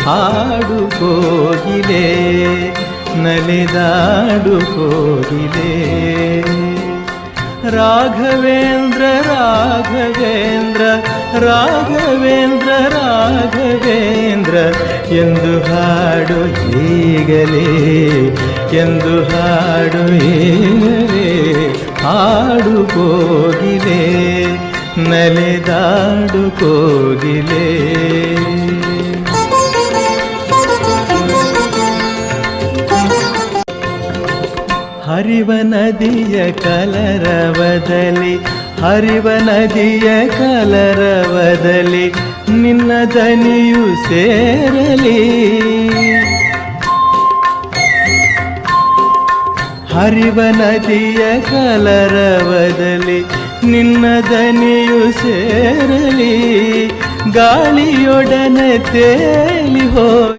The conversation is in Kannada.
ಹಾಡು ಕೋಗಿಲೆ ನಲಿದಾಡು ಕೋಗಿಲೆ. ರಾಘವೇಂದ್ರ ರಾಘವೇಂದ್ರ ರಾಘವೇಂದ್ರ ರಾಘವೇಂದ್ರ ಎಂದು ಹಾಡು ಈಗಲೇ, ಎಂದು ಹಾಡು ಈಗಲೇ. ಹಾಡು ಕೋಗಿಲೆ ನಲಿದಾಡು ಕೋಗಿಲೆ. ಹರಿವ ನದಿಯ ಕಲರವದಲ್ಲಿ, ಹರಿವ ನದಿಯ ಕಲರವದಲ್ಲಿ ನಿನ್ನ ದನಿಯು ಸೇರಲಿ. ಹರಿವ ನದಿಯ ಕಲರವದಲ್ಲಿ ನಿನ್ನ ದನಿಯು ಸೇರಲಿ. ಗಾಳಿಯೊಡನೆ ತೇಲಿ ಹೋಗಲಿ,